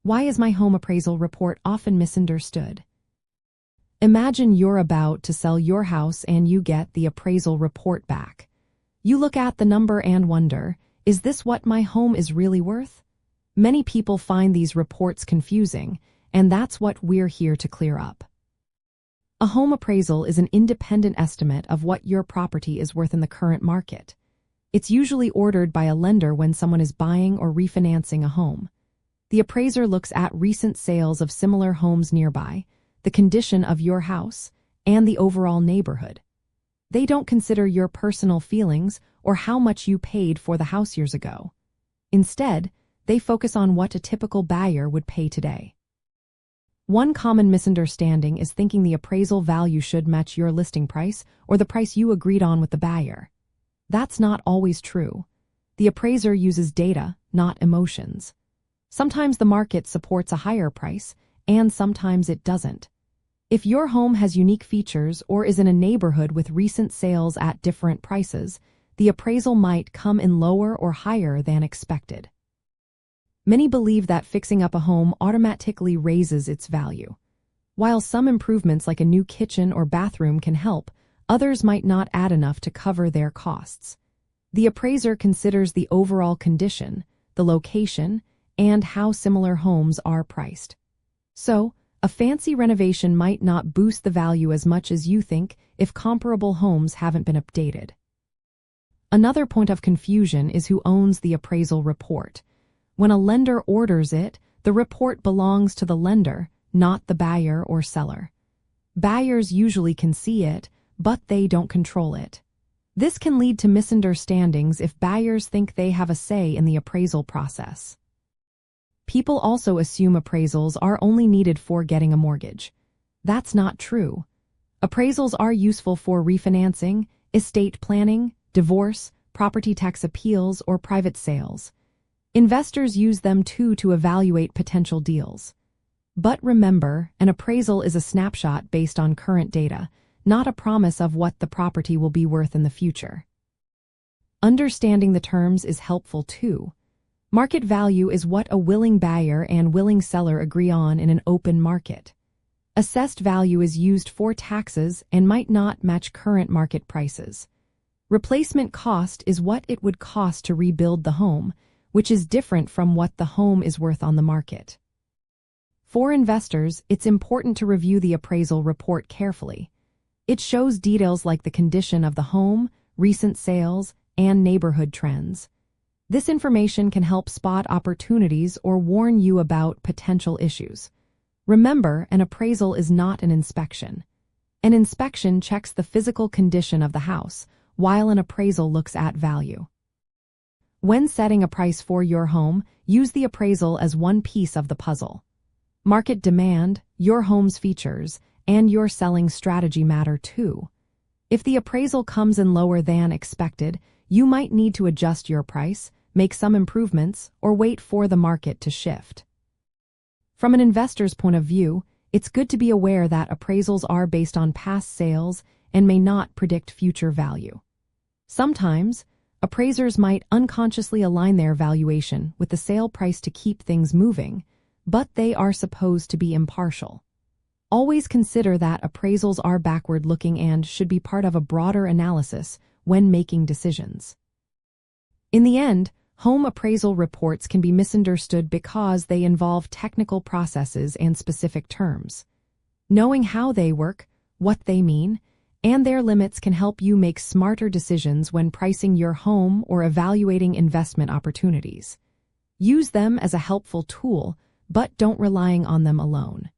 Why is my home appraisal report often misunderstood? Imagine you're about to sell your house and you get the appraisal report back. You look at the number and wonder, is this what my home is really worth? Many people find these reports confusing, and that's what we're here to clear up. A home appraisal is an independent estimate of what your property is worth in the current market. It's usually ordered by a lender when someone is buying or refinancing a home. The appraiser looks at recent sales of similar homes nearby, the condition of your house, and the overall neighborhood. They don't consider your personal feelings or how much you paid for the house years ago. Instead, they focus on what a typical buyer would pay today. One common misunderstanding is thinking the appraisal value should match your listing price or the price you agreed on with the buyer. That's not always true. The appraiser uses data, not emotions. Sometimes the market supports a higher price, and sometimes it doesn't. If your home has unique features or is in a neighborhood with recent sales at different prices, the appraisal might come in lower or higher than expected. Many believe that fixing up a home automatically raises its value. While some improvements like a new kitchen or bathroom can help, others might not add enough to cover their costs. The appraiser considers the overall condition, the location, and how similar homes are priced. So, a fancy renovation might not boost the value as much as you think if comparable homes haven't been updated. Another point of confusion is who owns the appraisal report. When a lender orders it, the report belongs to the lender, not the buyer or seller. Buyers usually can see it, but they don't control it. This can lead to misunderstandings if buyers think they have a say in the appraisal process. People also assume appraisals are only needed for getting a mortgage. That's not true. Appraisals are useful for refinancing, estate planning, divorce, property tax appeals, or private sales. Investors use them too to evaluate potential deals. But remember, an appraisal is a snapshot based on current data, not a promise of what the property will be worth in the future. Understanding the terms is helpful too. Market value is what a willing buyer and willing seller agree on in an open market. Assessed value is used for taxes and might not match current market prices. Replacement cost is what it would cost to rebuild the home, which is different from what the home is worth on the market. For investors, it's important to review the appraisal report carefully. It shows details like the condition of the home, recent sales, and neighborhood trends. This information can help spot opportunities or warn you about potential issues. Remember, an appraisal is not an inspection. An inspection checks the physical condition of the house, while an appraisal looks at value. When setting a price for your home, use the appraisal as one piece of the puzzle. Market demand, your home's features, and your selling strategy matter too. If the appraisal comes in lower than expected, you might need to adjust your price, make some improvements, or wait for the market to shift. From an investor's point of view, it's good to be aware that appraisals are based on past sales and may not predict future value. Sometimes, appraisers might unconsciously align their valuation with the sale price to keep things moving, but they are supposed to be impartial. Always consider that appraisals are backward-looking and should be part of a broader analysis when making decisions. In the end, home appraisal reports can be misunderstood because they involve technical processes and specific terms. Knowing how they work, what they mean, and their limits can help you make smarter decisions when pricing your home or evaluating investment opportunities. Use them as a helpful tool, but don't rely on them alone.